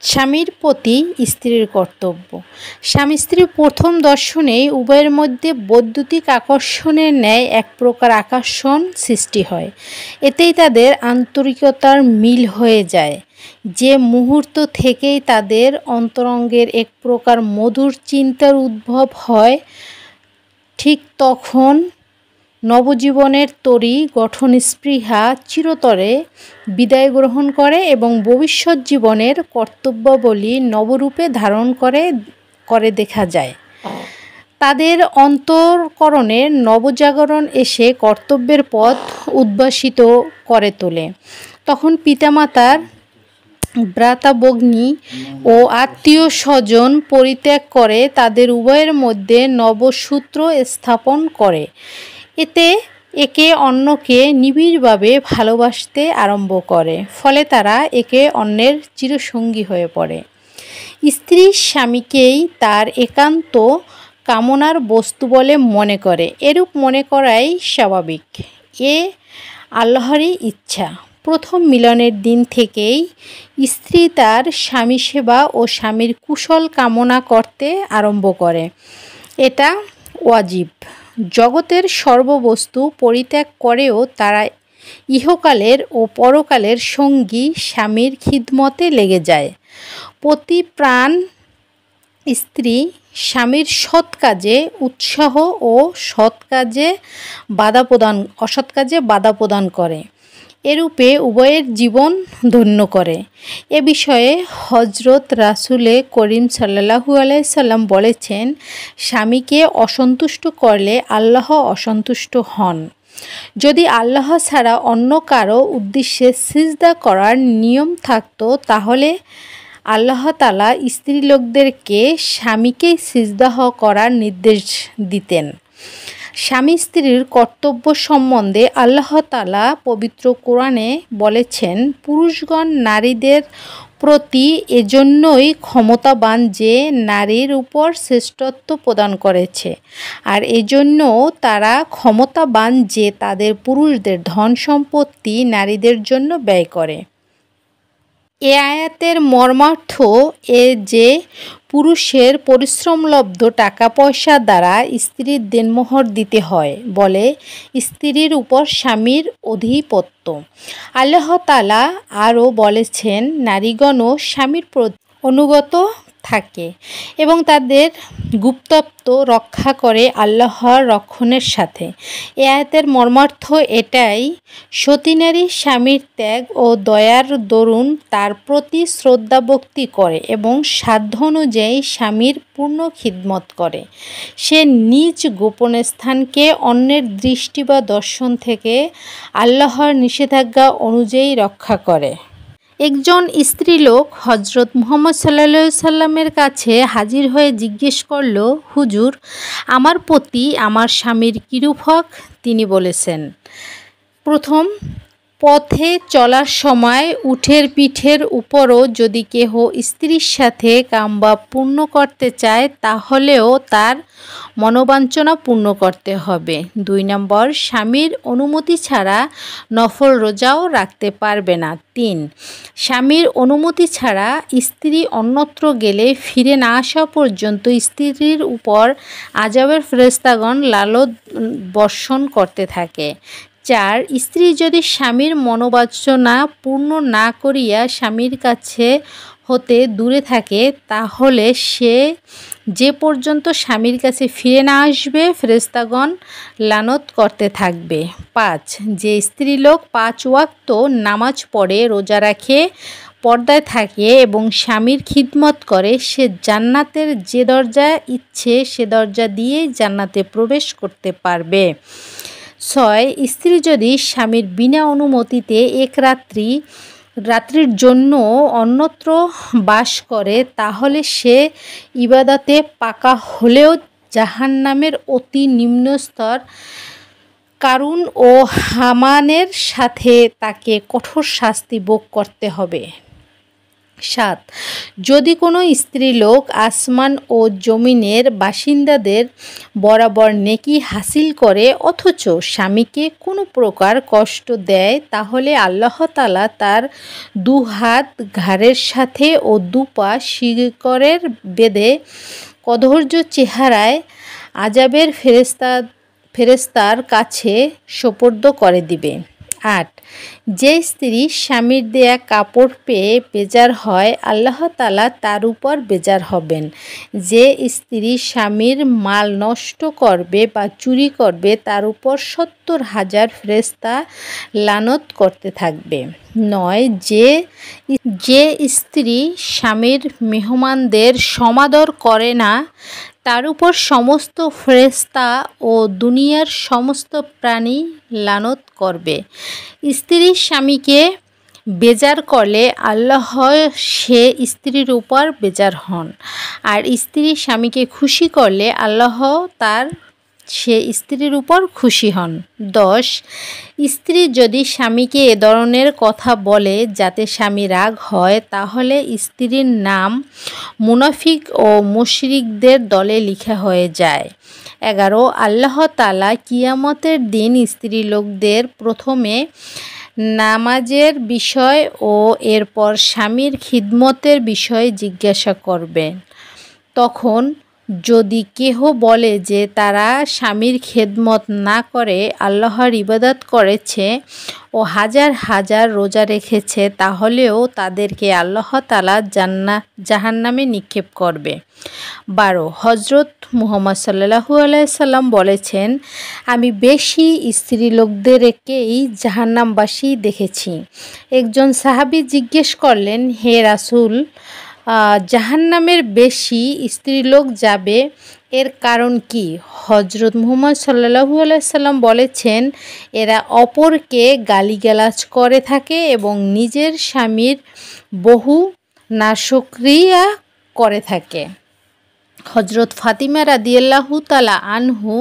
স্বামীর প্রতি স্ত্রীর কর্তব্য। স্বামী স্ত্রীর প্রথম দর্শনেই উভয়ের মধ্যে বৈদ্যুতিক আকর্ষণের ন্যায় এক প্রকার আকর্ষণ সৃষ্টি হয়। এতেই তাদের আন্তরিকতার মিল হয়ে যায়। যে মুহূর্ত থেকেই তাদের অন্তরঙ্গের এক প্রকার মধুর চিন্তার উদ্ভব হয়, ঠিক তখন নবজীবনের তরী গঠন স্পৃহা চিরতরে বিদায় গ্রহণ করে এবং ভবিষ্যৎ জীবনের কর্তব্যাবলী নবরূপে ধারণ করে দেখা যায়। তাদের অন্তঃকরণে নবজাগরণ এসে কর্তব্যের পথ উদ্ভাসিত করে তোলে। তখন পিতামাতার ভ্রাতাভগ্নী ও আত্মীয় স্বজন পরিত্যাগ করে তাদের উভয়ের মধ্যে নবসূত্র স্থাপন করে। এতে একে অন্যকে নিবিড়ভাবে ভালোবাসতে আরম্ভ করে। ফলে তারা একে অন্যের চিরসঙ্গী হয়ে পড়ে। স্ত্রী স্বামীকেই তার একান্ত কামনার বস্তু বলে মনে করে। এরূপ মনে করাই স্বাভাবিক। এ আল্লাহরই ইচ্ছা। প্রথম মিলনের দিন থেকেই স্ত্রী তার স্বামী সেবা ও স্বামীর কুশল কামনা করতে আরম্ভ করে। এটা ওয়াজিব। জগতের সর্ববস্তু পরিত্যাগ করেও তারা ইহকালের ও পরকালের সঙ্গী স্বামীর খিদমতে লেগে যায়। প্রতি প্রাণ স্ত্রী স্বামীর সৎ কাজে উৎসাহ ও অসৎ কাজে বাধা প্রদান করে। এরূপে উভয়ের জীবন ধন্য করে। এ বিষয়ে হজরত রাসূলে করিম সাল্লাল্লাহু আলাইহি সাল্লাম বলেছেন, স্বামীকে অসন্তুষ্ট করলে আল্লাহ অসন্তুষ্ট হন। যদি আল্লাহ ছাড়া অন্য কারো উদ্দেশ্যে সিজদা করার নিয়ম থাকতো, তাহলে আল্লাহ তাআলা স্ত্রীলোকদেরকে স্বামীকেই সিজদা করার নির্দেশ দিতেন। স্বামী স্ত্রীর কর্তব্য সম্বন্ধে আল্লাহ তাআলা পবিত্র কোরআনে বলেছেন, পুরুষগণ নারীদের প্রতি এজন্যই ক্ষমতাবান যে নারীর উপর শ্রেষ্ঠত্ব প্রদান করেছে, আর এজন্য তারা ক্ষমতাবান যে তাদের পুরুষদের ধন সম্পত্তি নারীদের জন্য ব্যয় করে। এ আয়াতের মর্মার্থ এ যে পুরুষের পরিশ্রমলব্ধ টাকা পয়সা দ্বারা স্ত্রীর দেনমোহর দিতে হয় বলে স্ত্রীর উপর স্বামীর আধিপত্য। আল্লাহ তাআলা আরও বলেছেন, নারীগণও স্বামীর প্রতি অনুগত থাকে এবং তাদের গুপ্তত্ব রক্ষা করে আল্লাহর রক্ষণের সাথে। এ আয়াতের মর্মার্থ এটাই, সতী নারী স্বামীর ত্যাগ ও দয়ার দরুন তার প্রতি শ্রদ্ধা ভক্তি করে এবং সাধ্য অনুযায়ী স্বামীর পূর্ণ খিদমত করে। সে নিজ গোপন স্থানকে অন্যের দৃষ্টি বা দর্শন থেকে আল্লাহর নিষেধাজ্ঞা অনুযায়ী রক্ষা করে। একজন স্ত্রীলোক হজরত মুহাম্মদ সাল্লাল্লাহু আলাইহি সাল্লামের কাছে হাজির হয়ে জিজ্ঞেস করল, হুজুর, আমার প্রতি আমার স্বামীর কিরূপ হক? তিনি বলেছেন, প্রথম, পথে চলার সময় উটের পিঠের উপরও যদি কেহ স্ত্রীর সাথে কামবা পূর্ণ করতে চায়, তাহলেও তার মনোবাঞ্ছনা পূর্ণ করতে হবে। 2 নম্বর, স্বামীর অনুমতি ছাড়া নফল রোজাও রাখতে পারবে না। 3, স্বামীর অনুমতি ছাড়া স্ত্রী অন্যত্র গেলে ফিরে না আসা পর্যন্ত স্ত্রীর উপর আযাবের ফেরেশতাগণ লানত বর্ষণ করতে থাকে। 4, স্ত্রী যদি স্বামীর মনোবাঞ্ছনা পূর্ণ না করিয়া স্বামীর কাছে হতে দূরে থাকে, তাহলে সে যে পর্যন্ত স্বামীর কাছে ফিরে না আসবে ফেরেশতাগণ লানত করতে থাকবে। 5, যে স্ত্রীলোক 5 ওয়াক্ত নামাজ পড়ে, রোজা রাখে, পর্দায় থাকে এবং স্বামীর খিদমত করে, সে জান্নাতের যে দরজা ইচ্ছে সে দরজা দিয়েই জান্নাতে প্রবেশ করতে পারবে। 6, স্ত্রী যদি স্বামীর বিনা অনুমতিতে এক রাত্রির জন্য অন্যত্র বাস করে, তাহলে সে ইবাদতে পাকা হলেও জাহান্নামের অতি নিম্ন স্তর কারুন ও হামানের সাথে তাকে কঠোর শাস্তি ভোগ করতে হবে। 7, যদি কোনো স্ত্রীলোক আসমান ও জমিনের বাসিন্দাদের বরাবর নেকি হাসিল করে অথচ স্বামীকে কোনো প্রকার কষ্ট দেয়, তাহলে আল্লাহ তাআলা তার দুহাত ঘাড়ের সাথে ও দুপা শিকড়ের বেঁধে কদর্য চেহারায় আযাবের ফেরেশতার কাছে সোপর্দ করে দিবে। ৮. যে স্ত্রী স্বামীর দেয়া কাপড় পেয়ে বেজার হয়, আল্লাহ তাআলা তার উপর বেজার হবেন। যে স্ত্রী স্বামীর মাল নষ্ট করবে বা চুরি করবে, তার উপর ৭০,০০০ ফেরেশতা লানত করতে থাকবে। ৯. যে স্ত্রী স্বামীর মেহমানদের সমাদর করে না, তার উপর সমস্ত ফেরেশতা ও দুনিয়ার সমস্ত প্রাণী লানত করবে। স্ত্রী স্বামীকে বেজার করলে আল্লাহ সে স্ত্রীর উপর বেজার হন, আর স্ত্রী স্বামীকে খুশি করলে আল্লাহ সে স্ত্রীর উপর খুশি হন। ১০. স্ত্রী যদি স্বামীকে এ ধরনের কথা বলে যাতে স্বামী রাগ হয়, তাহলে স্ত্রীর নাম মুনাফিক ও মুশরিকদের দলে লেখা হয়ে যায়। ১১. আল্লাহ তাআলা কিয়ামতের দিন স্ত্রীলোকদের প্রথমে নামাজের বিষয় ও এরপর স্বামীর খিদমতের বিষয়ে জিজ্ঞাসা করবেন। তখন যদি কেহ বলে যে তারা স্বামীর খেদমত না করে আল্লাহর ইবাদত করেছে ও হাজার হাজার রোজা রেখেছে, তাহলেও তাদেরকে আল্লাহ তাআলা জাহান্নামে নিক্ষেপ করবে। ১২. হযরত মুহাম্মদ সাল্লাল্লাহু আলাইহি সাল্লাম বলেছেন, আমি বেশি স্ত্রীলোকদেরকেই জাহান্নামবাসী দেখেছি। একজন সাহাবী জিজ্ঞেস করলেন, হে রাসূল, জাহান্নামের বেশি স্ত্রীলোক যাবে, এর কারণ কি? হযরত মুহাম্মদ সাল্লাল্লাহু আলাইহি সাল্লাম বলেছেন, এরা অপরকে গালিগালাজ করে থাকে এবং নিজের স্বামীর বহু নাশকরিয়া করে থাকে। হযরত ফাতিমা রাদিয়াল্লাহু তাআলা আনহু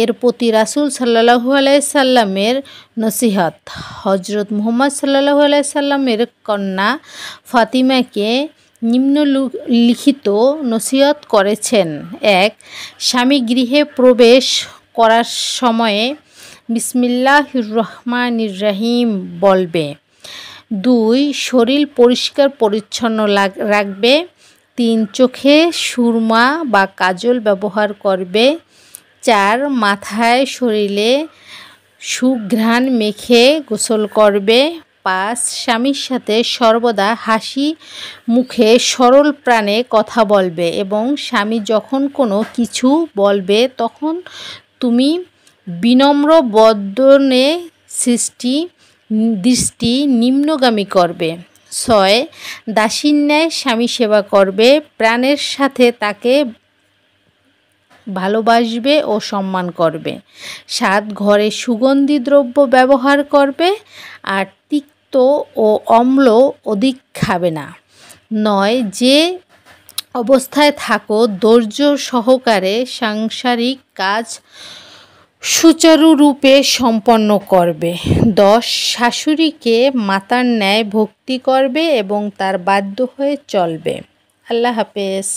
এর প্রতি রাসূল সাল্লাল্লাহু আলাইহি সাল্লামের নসিহত। হযরত মুহাম্মদ সাল্লাল্লাহু আলাইহি সাল্লামের কন্যা ফাতিমাকে নিম্নলিখিত নসিহত করেছেন। ১. স্বামী গৃহে প্রবেশ করার সময়ে বিসমিল্লাহির রহমানির রহিম বলবে। ২. শরীর পরিষ্কার পরিচ্ছন্ন রাখবে। ৩. চোখে সুরমা বা কাজল ব্যবহার করবে। ৪. মাথায় শরীরে সুঘ্রাণ মেখে গোসল করবে। ৫. স্বামীর সাথে সর্বদা হাসি মুখে সরল প্রাণে কথা বলবে এবং স্বামী যখন কোনো কিছু বলবে তখন তুমি বিনম্র বদনে দৃষ্টি নিম্নগামী করবে। ৬. দাসীর ন্যায় স্বামী সেবা করবে, প্রাণের সাথে তাকে ভালোবাসবে ও সম্মান করবে। ৭. ঘরে সুগন্ধি দ্রব্য ব্যবহার করবে আর তিক্ত ও অম্ল অধিক খাবে না। ৯. যে অবস্থায় থাকো ধৈর্য সহকারে সাংসারিক কাজ সুচারুরূপে সম্পন্ন করবে। ১০. শাশুড়িকে মাতার ন্যায় ভক্তি করবে এবং তার বাধ্য হয়ে চলবে। আল্লাহ হাফেজ।